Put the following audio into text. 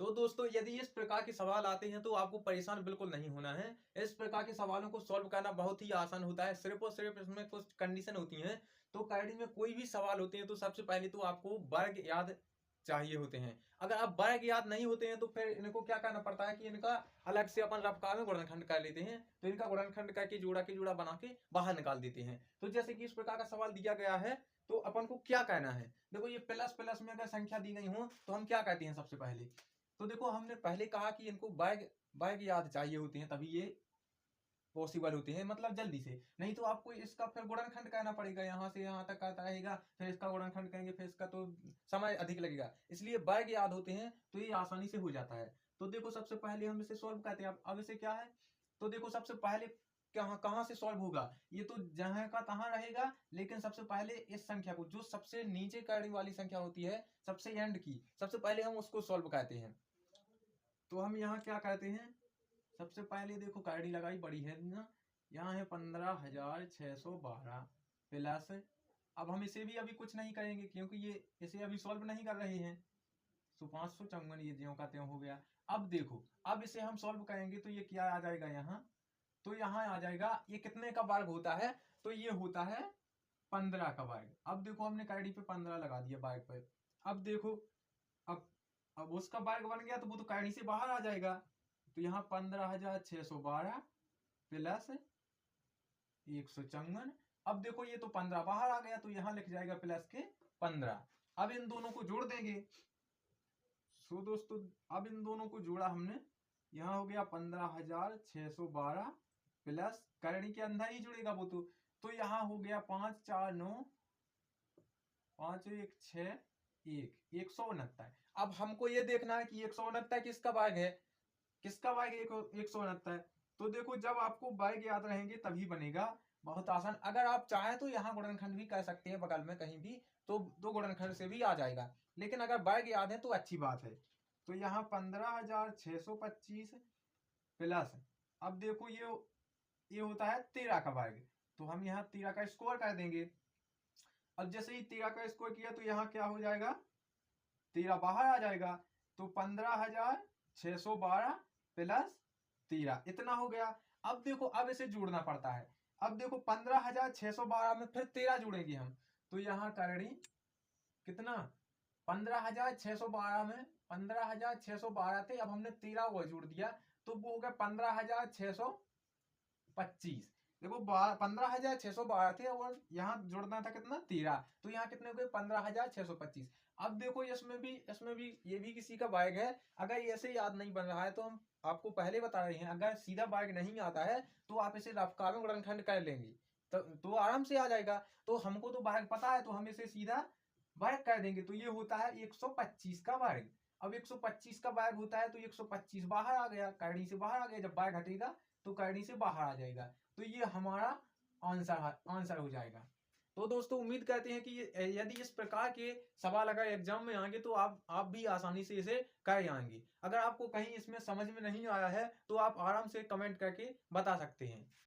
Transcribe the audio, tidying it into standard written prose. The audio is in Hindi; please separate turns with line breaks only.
तो दोस्तों यदि इस प्रकार के सवाल आते हैं तो आपको परेशान बिल्कुल नहीं होना है। इस प्रकार के सवालों को सॉल्व करना बहुत ही आसान होता है। सिर्फ और सिर्फ इसमें कुछ कंडीशन होती हैं। तो काइडी में कोई भी सवाल होते हैं तो सबसे पहले तो आपको वर्ग याद चाहिए होते हैं। अगर आप वर्ग याद नहीं होते हैं तो फिर इनको क्या करना पड़ता है कि इनका अलग से अपन रफ्कार में गुणनखंड कर लेते हैं। तो इनका गुणनखंड करके जोड़ा के जोड़ा बना के बाहर निकाल देते हैं। तो जैसे कि इस प्रकार का सवाल दिया गया है तो अपन को क्या कहना है। देखो ये प्लस प्लस में अगर संख्या दी गई हो तो हम क्या कहते हैं सबसे पहले। तो देखो हमने पहले कहा कि इनको वर्ग वर्ग याद चाहिए होते हैं तभी ये पॉसिबल होते हैं, मतलब जल्दी से। नहीं तो आपको इसका फिर गुणनखंड करना पड़ेगा, यहाँ से यहाँ तक आता रहेगा, फिर इसका गुणनखंड करेंगे, फिर इसका तो समय अधिक लगेगा। इसलिए वर्ग याद होते हैं तो ये आसानी से हो जाता है। तो देखो सबसे पहले हम इसे सॉल्व करते हैं। अब इसे क्या है, तो देखो सबसे पहले कहाँ कहाँ से सॉल्व होगा, ये तो जहां का तहां रहेगा। लेकिन सबसे पहले इस संख्या को, जो सबसे नीचे करने वाली संख्या होती है, सबसे एंड की, सबसे पहले हम उसको सॉल्व करते हैं। तो हम यहाँ क्या कहते हैं, सबसे पहले देखो कायडी लगाई बड़ी है ना, यहाँ है 15,612 प्लस। अब हम इसे भी अभी कुछ नहीं करेंगे क्योंकि ये इसे अभी सॉल्व नहीं कर रहे हैं। तो 554 ये ज्यों का त्यों हो गया। अब देखो, अब इसे हम सॉल्व करेंगे तो ये क्या आ जाएगा यहाँ, तो यहाँ आ जाएगा ये कितने का वर्ग होता है, तो ये होता है 15 का वर्ग। अब देखो हमने कायडी पे 15 लगा दिया वर्ग पे। अब देखो, अब अब उसका वर्ग बन गया तो वो तो कायडी से बाहर आ जाएगा। तो यहाँ 15,612 प्लस 154। अब देखो ये तो 15 बाहर आ गया तो यहाँ लिख जाएगा प्लस के 15। अब इन दोनों को जोड़ देंगे। सो दोस्तों अब इन दोनों को जोड़ा हमने, यहाँ हो गया 15,612 प्लस करणी के अंदर ही जुड़ेगा वो तो यहाँ हो गया 549 5 1 6 1 169। अब हमको ये देखना है कि 169 किसका वर्ग है, किसका वर्ग 169। तो देखो जब आपको वर्ग याद रहेंगे तभी बनेगा, बहुत आसान। अगर आप चाहें तो यहाँ गुणनखंड भी कर सकते हैं बगल में कहीं भी, तो दो गुणनखंड से भी आ जाएगा। लेकिन अगर वर्ग याद है तो अच्छी बात है। तो यहाँ 15,625 प्लस, अब देखो ये होता है 13 का वर्ग। तो हम यहाँ 13 का स्क्वायर कर देंगे। अब जैसे ही 13 का स्क्वायर किया तो यहाँ क्या हो जाएगा, 13 बाहर आ जाएगा। तो 15,612 प्लस 13 इतना हो गया। अब देखो अब इसे जोड़ना पड़ता है। अब देखो 15,612 में फिर 13 जोड़ेंगे हम, तो यहाँ करणी कितना, 15,612 में 15,612 थे, अब हमने 13 वो जोड़ दिया तो वो हो गया 15,625। देखो 15,612 थे और यहाँ जोड़ना था कितना 13, तो यहाँ कितने हो गए 15,625। अब देखो इसमें भी ये भी किसी का वर्ग है। अगर ऐसे याद नहीं बन रहा है तो हम आपको पहले बता रहे हैं, अगर सीधा वर्ग नहीं आता है तो आप इसे रफ्कार में गुणनखंड कर लेंगे तो आराम से आ जाएगा। तो हमको तो वर्ग पता है तो हम इसे सीधा वर्ग कर देंगे। तो ये होता है 125 का वर्ग। अब 125 का वर्ग होता है तो 125 बाहर आ गया, करणी से बाहर आ गया, जब वर्ग हटेगा तो करणी से बाहर आ जाएगा। तो ये हमारा आंसर हो जाएगा। तो दोस्तों उम्मीद करते हैं कि यदि इस प्रकार के सवाल अगर एग्जाम में आएंगे तो आप भी आसानी से इसे कर आएंगे। अगर आपको कहीं इसमें समझ में नहीं आया है तो आप आराम से कमेंट करके बता सकते हैं।